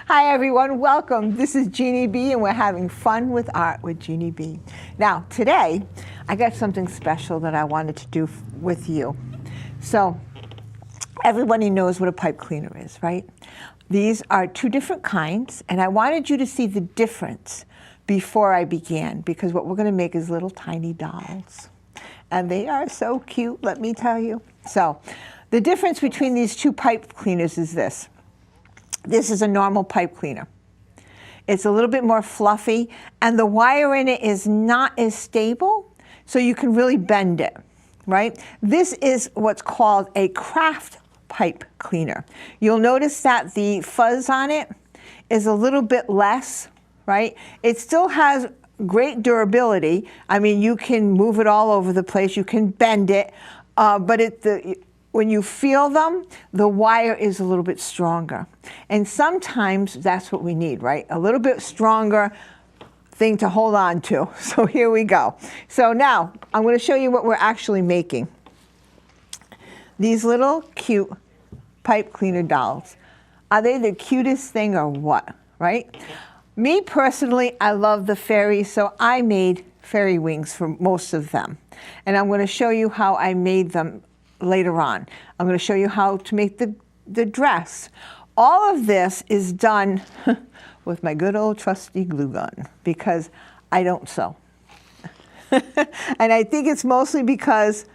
Hi everyone, welcome. This is Jeanne B and we're having fun with art with Jeanne B. Now today, I got something special that I wanted to do with you. So, everybody knows what a pipe cleaner is, right? These are two different kinds and I wanted you to see the difference before I began because what we're going to make is little tiny dolls. And they are so cute, let me tell you. So, the difference between these two pipe cleaners is this. This is a normal pipe cleaner. It's a little bit more fluffy and the wire in it is not as stable, so you can really bend it, right? This is what's called a craft pipe cleaner. You'll notice that the fuzz on it is a little bit less, right? It still has great durability. I mean, you can move it all over the place, you can bend it, but when you feel them, the wire is a little bit stronger. And sometimes that's what we need, right? A little bit stronger thing to hold on to. So here we go. So now I'm going to show you what we're actually making. These little cute pipe cleaner dolls. Are they the cutest thing or what, right? Me personally, I love the fairies, so I made fairy wings for most of them. And I'm going to show you how I made them later on. I'm going to show you how to make the dress. All of this is done with my good old trusty glue gun because I don't sew. And I think it's mostly because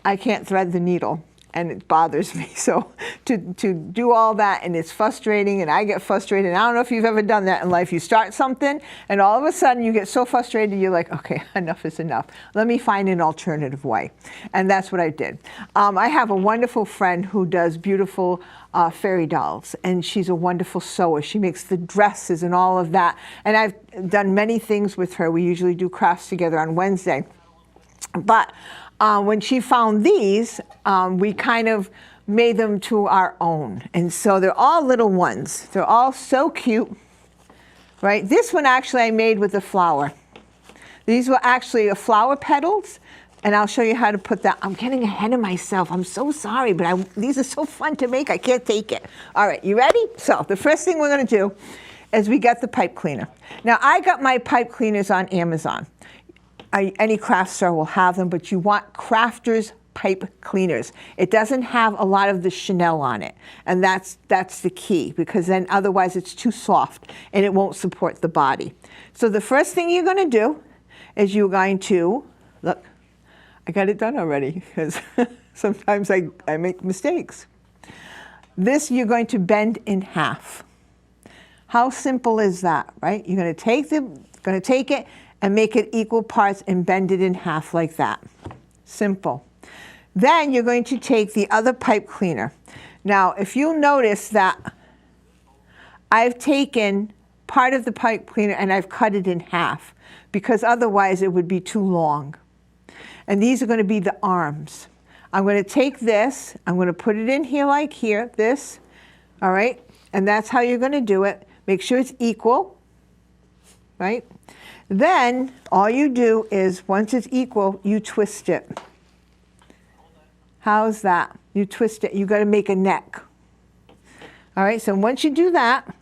I can't thread the needle and it bothers me. So to do all that, and it's frustrating and I get frustrated. And I don't know if you've ever done that in life. You start something and all of a sudden you get so frustrated you're like, okay, enough is enough. Let me find an alternative way. And that's what I did. I have a wonderful friend who does beautiful fairy dolls, and she's a wonderful sewer. She makes the dresses and all of that. And I've done many things with her. We usually do crafts together on Wednesday. But when she found these, we kind of made them to our own. And so they're all little ones. They're all so cute, right? This one actually I made with a flower. These were actually flower petals, and I'll show you how to put that. I'm getting ahead of myself. I'm so sorry, but these are so fun to make. I can't take it. All right, you ready? So the first thing we're going to do is we get the pipe cleaner. Now, I got my pipe cleaners on Amazon. Any craft store will have them, but you want Crafters pipe cleaners. It doesn't have a lot of the chenille on it, and that's the key, because then otherwise it's too soft and it won't support the body. So the first thing you're going to do is you're going to, look, I got it done already, because sometimes I make mistakes. This you're going to bend in half. How simple is that, right? You're going to take it and make it equal parts and bend it in half like that. Simple. Then you're going to take the other pipe cleaner. Now, if you'll notice that I've taken part of the pipe cleaner and I've cut it in half, because otherwise it would be too long. And these are going to be the arms. I'm going to take this, I'm going to put it in here like here, this, all right? And that's how you're going to do it. Make sure it's equal, right? Then all you do is, once it's equal, you twist it. How's that? You twist it. You got to make a neck. All right, so once you do that,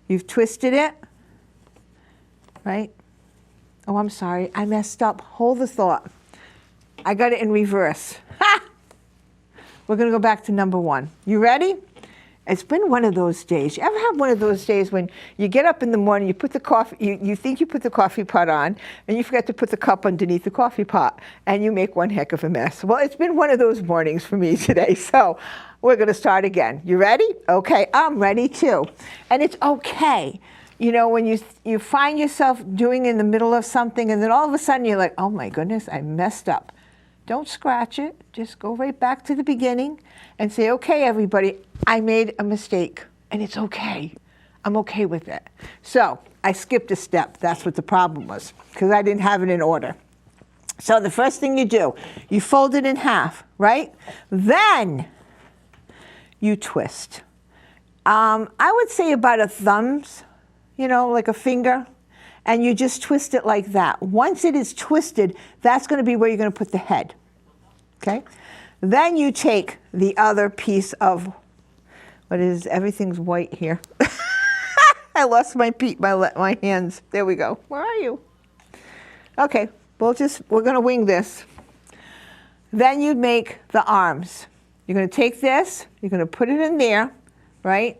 you've twisted it, right? Oh, I'm sorry, I messed up. Hold the thought. I got it in reverse. Ha! We're going to go back to number one. You ready? It's been one of those days. You ever have one of those days when you get up in the morning, you put the coffee, you think you put the coffee pot on, and you forget to put the cup underneath the coffee pot, and you make one heck of a mess. Well, it's been one of those mornings for me today, so we're going to start again. You ready? Okay, I'm ready too. And it's okay. You know, when you find yourself doing in the middle of something, and then all of a sudden you're like, oh my goodness, I messed up. Don't scratch it. Just go right back to the beginning and say, okay, everybody, I made a mistake, and it's okay. I'm okay with it. So I skipped a step. That's what the problem was, because I didn't have it in order. So the first thing you do, you fold it in half, right? Then you twist. I would say about a thumb's, you know, like a finger, and you just twist it like that. Once it is twisted, that's going to be where you're going to put the head, okay? Then you take the other piece of What is, everything's white here. I lost my my hands. There we go. Where are you? Okay, we're gonna wing this. Then you make the arms. You're gonna take this, you're gonna put it in there, right?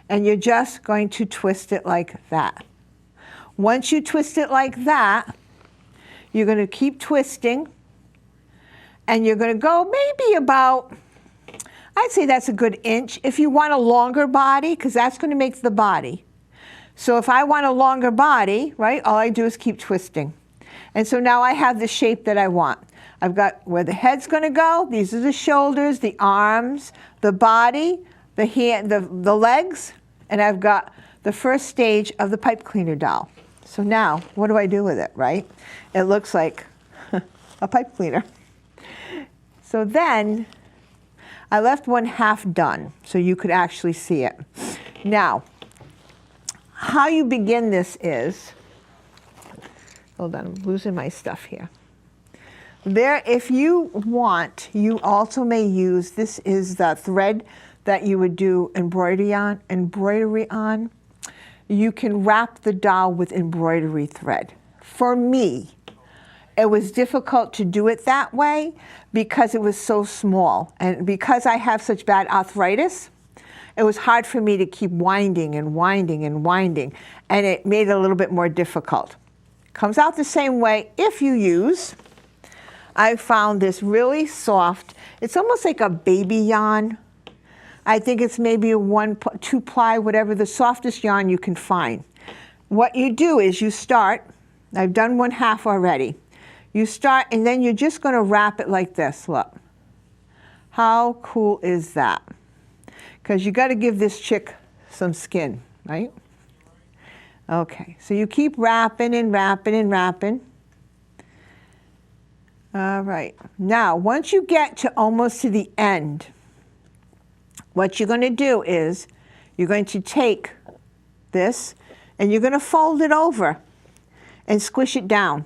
And you're just going to twist it like that. Once you twist it like that, you're gonna keep twisting, and you're gonna go maybe about, I'd say that's a good inch. If you want a longer body, because that's gonna make the body. So if I want a longer body, right, all I do is keep twisting. And so now I have the shape that I want. I've got where the head's gonna go. These are the shoulders, the arms, the body, the hand, the legs, and I've got the first stage of the pipe cleaner doll. So now, what do I do with it, right? It looks like a pipe cleaner. So then, I left one half done, so you could actually see it. Now, how you begin this is, hold on, I'm losing my stuff here. There, if you want, you also may use, this is the thread that you would do embroidery on. You can wrap the doll with embroidery thread. For me, it was difficult to do it that way because it was so small. And because I have such bad arthritis, it was hard for me to keep winding and winding and winding. And it made it a little bit more difficult. Comes out the same way if you use, I found this really soft, it's almost like a baby yarn. I think it's maybe a 2 ply, whatever, the softest yarn you can find. What you do is you start, I've done one half already. You start and then you're just gonna wrap it like this, look. How cool is that? Because you gotta give this chick some skin, right? Okay, so you keep wrapping and wrapping and wrapping. All right, now once you get to almost to the end, what you're gonna do is you're going to take this and you're gonna fold it over and squish it down.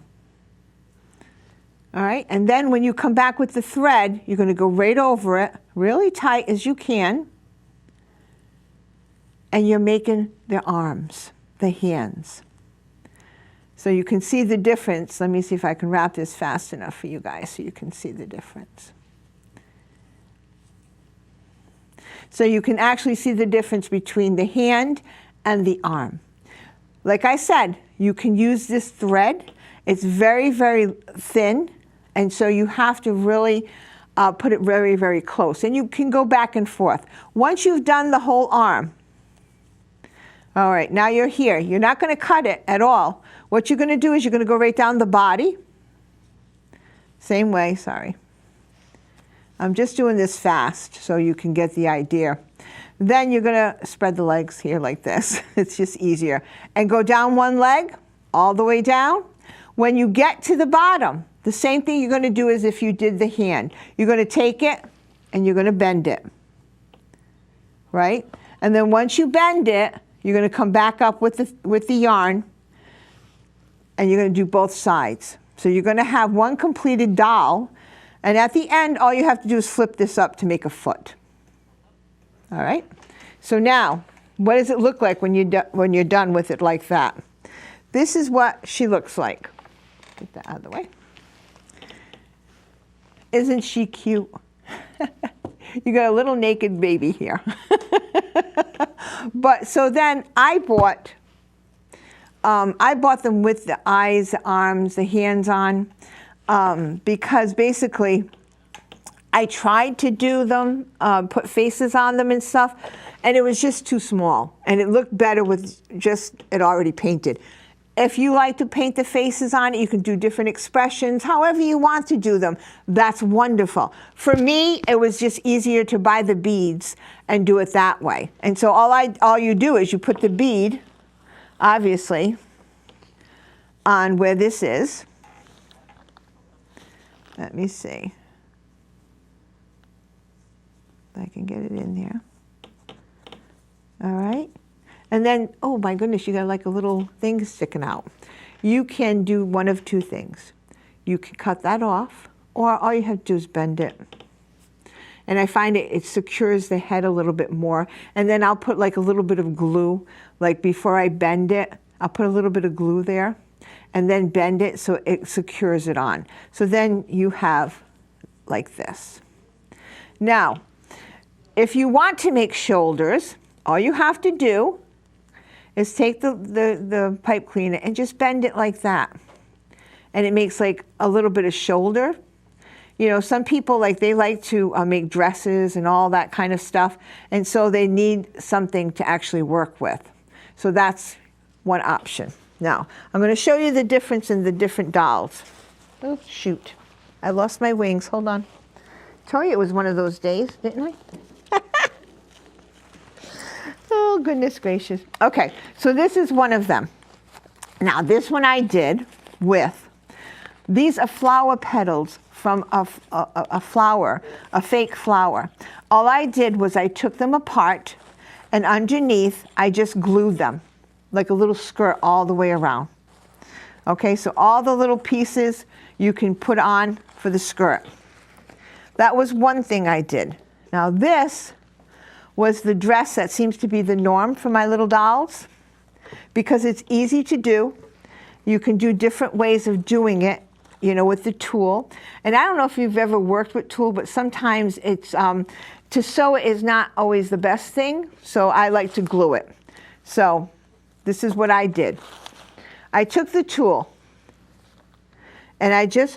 All right, and then when you come back with the thread, you're gonna go right over it, really tight as you can, and you're making the arms, the hands. So you can see the difference. Let me see if I can wrap this fast enough for you guys so you can see the difference. So you can actually see the difference between the hand and the arm. Like I said, you can use this thread. It's very, very thin, and so you have to really put it very, very close. And you can go back and forth. Once you've done the whole arm, all right, now you're here. You're not going to cut it at all. What you're going to do is you're going to go right down the body. Same way, sorry. I'm just doing this fast so you can get the idea. Then you're gonna spread the legs here like this. It's just easier. And go down one leg, all the way down. When you get to the bottom, the same thing you're gonna do as if you did the hand. You're gonna take it and you're gonna bend it, right? And then once you bend it, you're gonna come back up with the yarn and you're gonna do both sides. So you're gonna have one completed doll. And at the end, all you have to do is flip this up to make a foot. All right? So now, what does it look like when you're done with it like that? This is what she looks like. Get that out of the way. Isn't she cute? You got a little naked baby here. But so then I bought them with the eyes, the arms, the hands on. Because basically, I tried to do them, put faces on them and stuff, and it was just too small. And it looked better with just it already painted. If you like to paint the faces on it, you can do different expressions, however you want to do them. That's wonderful. For me, it was just easier to buy the beads and do it that way. And so all you do is you put the bead, obviously, on where this is. Let me see if I can get it in there. All right. And then, oh my goodness, you got like a little thing sticking out. You can do one of two things. You can cut that off, or all you have to do is bend it. And I find it secures the head a little bit more. And then I'll put like a little bit of glue, like before I bend it, I'll put a little bit of glue there and then bend it so it secures it on. So then you have like this. Now, if you want to make shoulders, all you have to do is take the pipe cleaner and just bend it like that. And it makes like a little bit of shoulder. You know, some people they like to make dresses and all that kind of stuff. And so they need something to actually work with. So that's one option. Now, I'm going to show you the difference in the different dolls. Oh, shoot. I lost my wings. Hold on. I told you it was one of those days, didn't I? Oh, goodness gracious. Okay, so this is one of them. Now, this one I did with, these are flower petals from a flower, a fake flower. All I did was I took them apart, and underneath, I just glued them, like a little skirt all the way around. Okay, so all the little pieces you can put on for the skirt. That was one thing I did. Now this was the dress that seems to be the norm for my little dolls because it's easy to do. You can do different ways of doing it, you know, with the tulle. And I don't know if you've ever worked with tulle, but sometimes it's, to sew it is not always the best thing, so I like to glue it. So this is what I did. I took the tulle and I just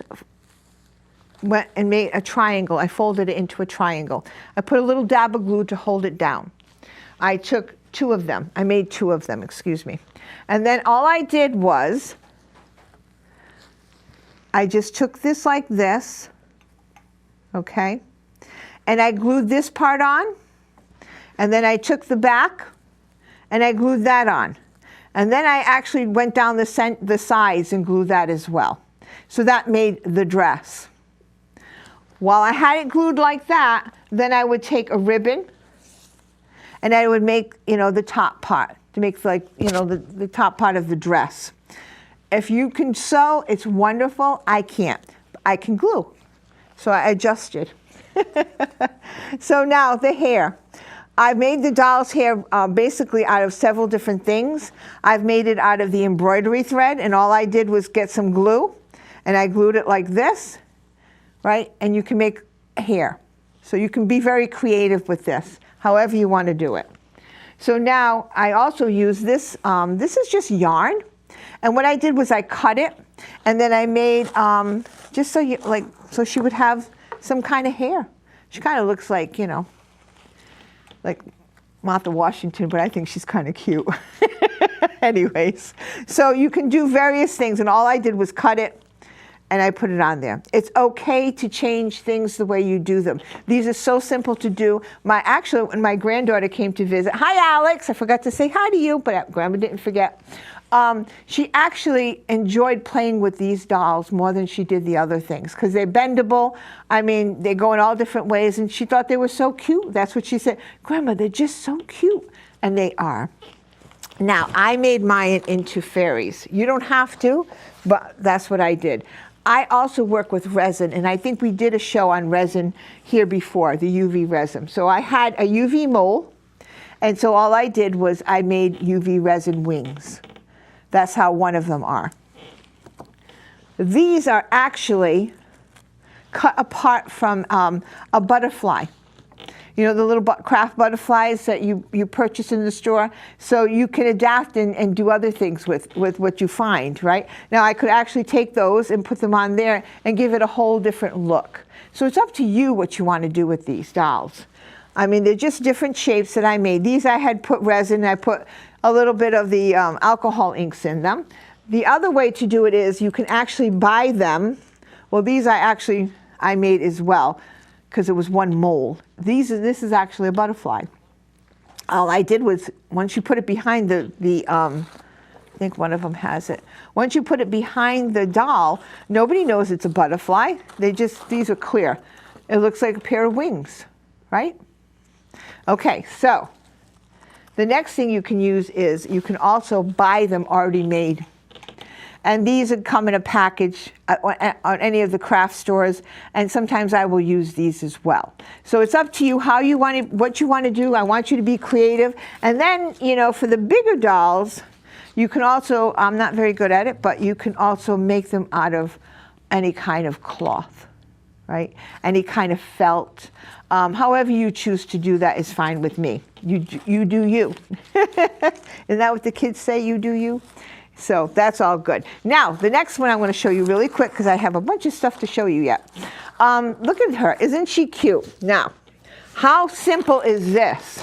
went and made a triangle. I folded it into a triangle. I put a little dab of glue to hold it down. I took two of them. I made two of them, excuse me. And then all I did was I just took this like this, okay? And I glued this part on. And then I took the back and I glued that on. And then I actually went down the sides and glued that as well. So that made the dress. While I had it glued like that, then I would take a ribbon and I would make, you know, the top part to make like, you know, the top part of the dress. If you can sew, it's wonderful. I can't. I can glue. So I adjusted. So now the hair. I've made the doll's hair basically out of several different things. I've made it out of the embroidery thread, and all I did was get some glue, and I glued it like this, right? And you can make hair. So you can be very creative with this, however you want to do it. So now I also use this. This is just yarn, and what I did was I cut it, and then I made just so you so she would have some kind of hair. She kind of looks like, you know, like Martha Washington, but I think she's kind of cute. Anyways, so you can do various things, and all I did was cut it, and I put it on there. It's okay to change things the way you do them. These are so simple to do. Actually, when my granddaughter came to visit, hi Alex, I forgot to say hi to you, but Grandma didn't forget. She actually enjoyed playing with these dolls more than she did the other things because they're bendable. I mean, they go in all different ways, and she thought they were so cute. That's what she said. Grandma, they're just so cute. And they are. Now, I made mine into fairies. You don't have to, but that's what I did. I also work with resin, and I think we did a show on resin here before, the UV resin. So I had a UV mold, and so all I did was I made UV resin wings. That's how one of them are. These are actually cut apart from a butterfly. You know, the little craft butterflies that you purchase in the store. So you can adapt and do other things with what you find, right? Now I could actually take those and put them on there and give it a whole different look. So it's up to you what you want to do with these dolls. I mean, they're just different shapes that I made. These I had put resin, I put a little bit of the alcohol inks in them. The other way to do it is you can actually buy them. Well, these I made as well because it was one mold. This is actually a butterfly. All I did was, once you put it behind I think one of them has it. Once you put it behind the doll, nobody knows it's a butterfly. These are clear. It looks like a pair of wings, right? Okay, so the next thing you can use is you can also buy them already made. And these would come in a package on any of the craft stores, and sometimes I will use these as well. So it's up to you how you want to, what you want to do. I want you to be creative. And then, you know, for the bigger dolls, you can also, I'm not very good at it, but you can also make them out of any kind of cloth, right? Any kind of felt. However you choose to do that is fine with me. You do you. Isn't that what the kids say? You do you? So that's all good. Now, the next one I'm going to show you really quick because I have a bunch of stuff to show you yet. Look at her. Isn't she cute? Now, how simple is this?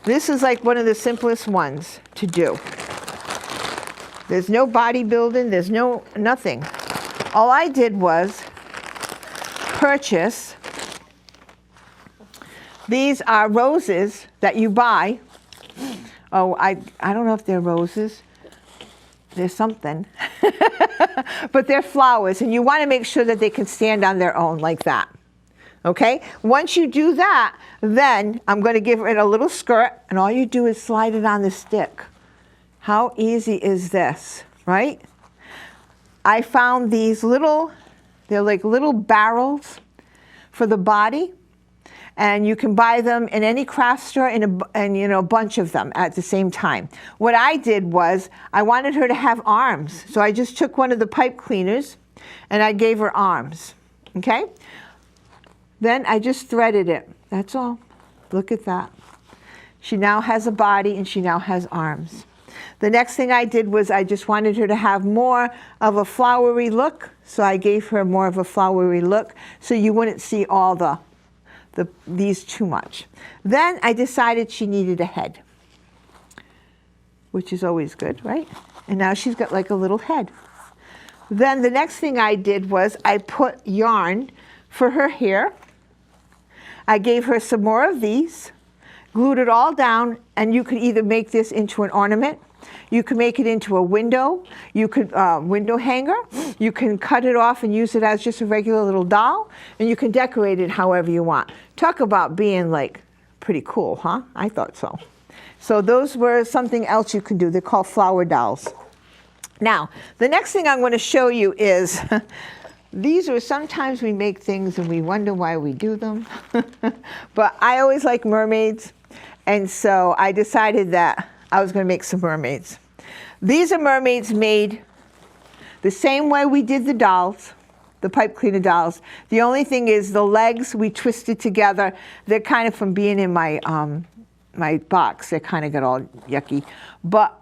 This is like one of the simplest ones to do. There's no bodybuilding. There's no nothing. All I did was purchase. These are roses that you buy. Oh, I don't know if they're roses. They're something. But they're flowers, and you want to make sure that they can stand on their own like that. Okay? Once you do that, then I'm going to give it a little skirt, and all you do is slide it on the stick. How easy is this, right? I found these little, they're like little barrels for the body. And you can buy them in any craft store and you know, a bunch of them at the same time. What I did was I wanted her to have arms. So I just took one of the pipe cleaners and I gave her arms, okay? Then I just threaded it, that's all. Look at that. She now has a body and she now has arms. The next thing I did was I just wanted her to have more of a flowery look. So I gave her more of a flowery look so you wouldn't see all these too much. Then I decided she needed a head, which is always good, right? And now she's got like a little head. Then the next thing I did was I put yarn for her hair. I gave her some more of these, glued it all down, and you could either make this into an ornament, you can make it into a window, you could window hanger, you can cut it off and use it as just a regular little doll, and you can decorate it however you want. Talk about being like pretty cool, huh? I thought so. So those were something else you can do. They're called flower dolls. Now, the next thing I'm going to show you is, these are sometimes we make things and we wonder why we do them. But I always like mermaids, and so I decided that I was going to make some mermaids. These are mermaids made the same way we did the dolls, the pipe cleaner dolls. The only thing is the legs we twisted together. They're kind of from being in my my box. They kind of got all yucky. But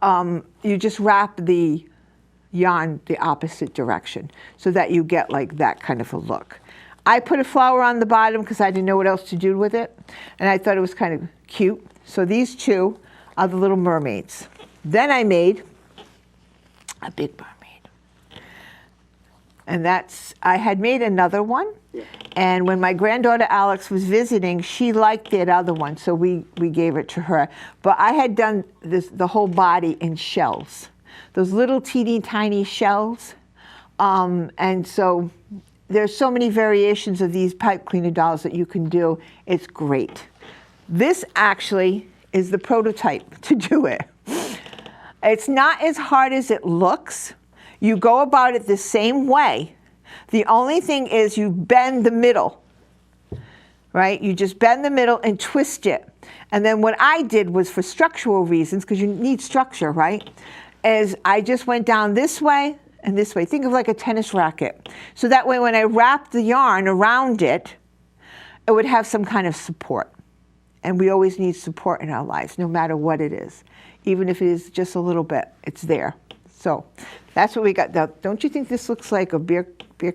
you just wrap the yarn the opposite direction so that you get like that kind of a look. I put a flower on the bottom because I didn't know what else to do with it, and I thought it was kind of cute. So these two are the little mermaids. Then I made a big mermaid. And I had made another one. And when my granddaughter Alex was visiting, she liked that other one, so we gave it to her. But I had done the whole body in shells. Those little teeny tiny shells. And so there's so many variations of these pipe cleaner dolls that you can do. It's great. This actually is the prototype to do it. It's not as hard as it looks. You go about it the same way. The only thing is you bend the middle, right? You just bend the middle and twist it. And then what I did was, for structural reasons, because you need structure, right? Is I just went down this way and this way. Think of like a tennis racket. So that way when I wrapped the yarn around it, it would have some kind of support. And we always need support in our lives, no matter what it is. Even if it is just a little bit, it's there. So that's what we got. Now, don't you think this looks like a beer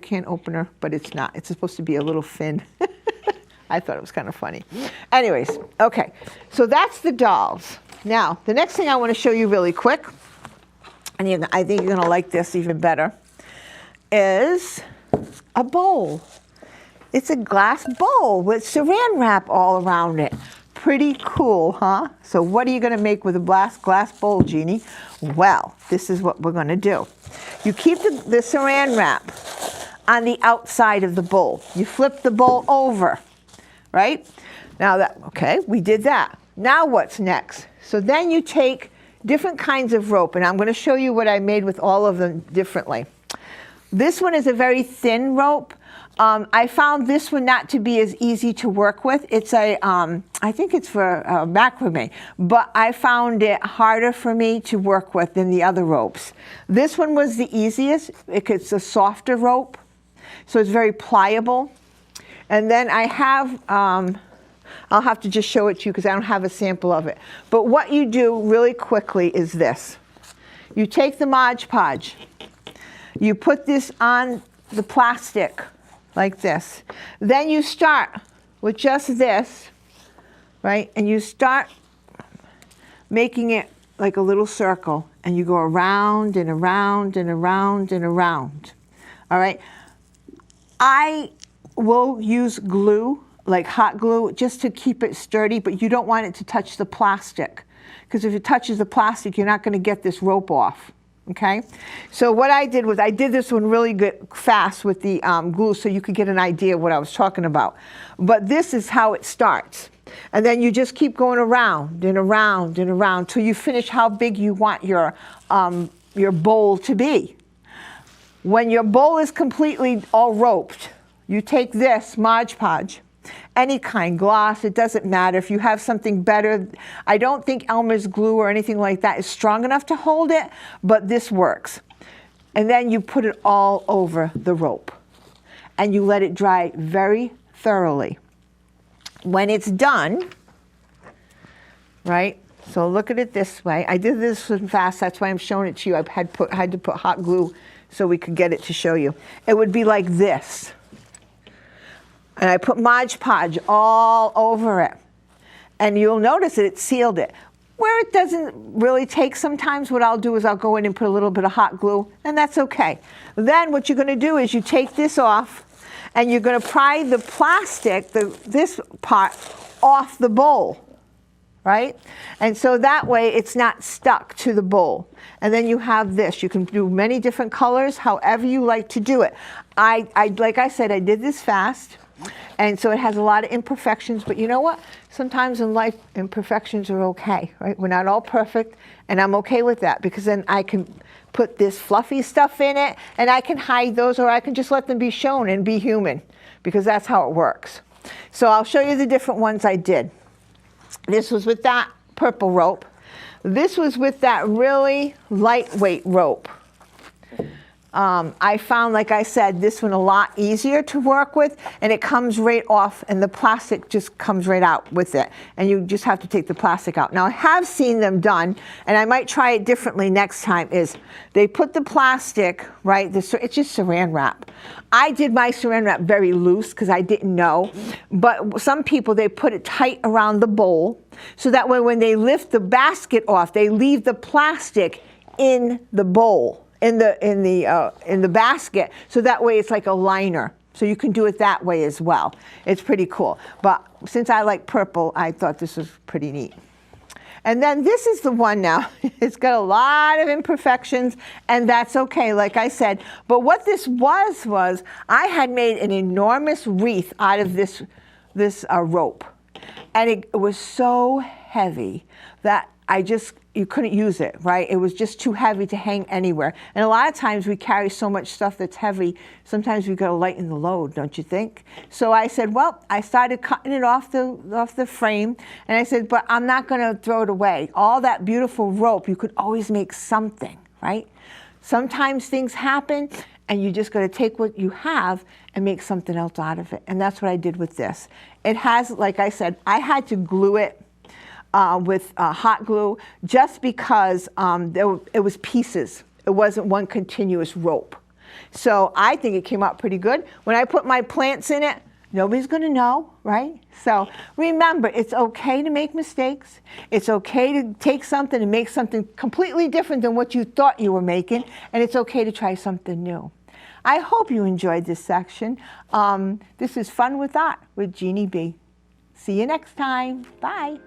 can opener? But it's not. It's supposed to be a little fin. I thought it was kind of funny. Anyways, okay. So that's the dolls. Now, the next thing I want to show you really quick, and I think you're going to like this even better, is a bowl. It's a glass bowl with saran wrap all around it. Pretty cool, huh? So what are you going to make with a glass bowl, Jeannie? Well, this is what we're going to do. You keep the saran wrap on the outside of the bowl. You flip the bowl over, right? Now okay, we did that. Now what's next? So then you take different kinds of rope, and I'm going to show you what I made with all of them differently. This one is a very thin rope. I found this one not to be as easy to work with. It's a, I think it's for macrame, but I found it harder for me to work with than the other ropes. This one was the easiest. It's a softer rope, so it's very pliable. And then I have, I'll have to just show it to you because I don't have a sample of it. But what you do really quickly is this. You take the Mod Podge, you put this on the plastic, like this. Then you start with just this, right? And you start making it like a little circle, and you go around and around and around and around. All right? I will use glue, like hot glue, just to keep it sturdy, but you don't want it to touch the plastic, because if it touches the plastic, you're not going to get this rope off. Okay, so what I did was I did this one really good, fast with the glue, so you could get an idea of what I was talking about. But this is how it starts. And then you just keep going around and around and around till you finish how big you want your bowl to be. When your bowl is completely all roped, you take this Mod Podge, any kind, gloss, it doesn't matter. If you have something better, I don't think Elmer's glue or anything like that is strong enough to hold it, but this works. And then you put it all over the rope, and you let it dry very thoroughly. When it's done, right, so look at it this way. I did this one fast, that's why I'm showing it to you. I had to put hot glue so we could get it to show you. It would be like this. And I put Mod Podge all over it. And you'll notice that it sealed it. Where it doesn't really take sometimes, what I'll do is I'll go in and put a little bit of hot glue, and that's okay. Then what you're going to do is you take this off, and you're going to pry the plastic, this part, off the bowl, right? And so that way it's not stuck to the bowl. And then you have this. You can do many different colors, however you like to do it. Like I said, I did this fast. And so it has a lot of imperfections, but you know what? Sometimes in life, imperfections are okay, right? We're not all perfect, and I'm okay with that, because then I can put this fluffy stuff in it, and I can hide those, or I can just let them be shown and be human, because that's how it works. So I'll show you the different ones I did. This was with that purple rope. This was with that really lightweight rope. I found, like I said, this one a lot easier to work with, and it comes right off, and the plastic just comes right out with it, and you just have to take the plastic out. Now, I have seen them done, and I might try it differently next time, is they put the plastic, right, it's just saran wrap. I did my saran wrap very loose because I didn't know, but some people, they put it tight around the bowl, so that way when they lift the basket off, they leave the plastic in the bowl. In the basket, so that way it's like a liner. So you can do it that way as well. It's pretty cool. But since I like purple, I thought this was pretty neat. And then this is the one now. It's got a lot of imperfections, and that's okay, like I said. But what this was I had made an enormous wreath out of this rope. And it was so heavy that you couldn't use it, right? It was just too heavy to hang anywhere. And a lot of times we carry so much stuff that's heavy, sometimes we've got to lighten the load, don't you think? So I said, well, I started cutting it off the frame, and I said, but I'm not going to throw it away. All that beautiful rope, you could always make something, right? Sometimes things happen, and you just got to take what you have and make something else out of it. And that's what I did with this. It has, like I said, I had to glue it with hot glue, just because it was pieces. It wasn't one continuous rope. So I think it came out pretty good. When I put my plants in it, nobody's going to know, right? So remember, it's okay to make mistakes. It's okay to take something and make something completely different than what you thought you were making, and it's okay to try something new. I hope you enjoyed this section. This is Fun with Art with Jeanne B. See you next time. Bye.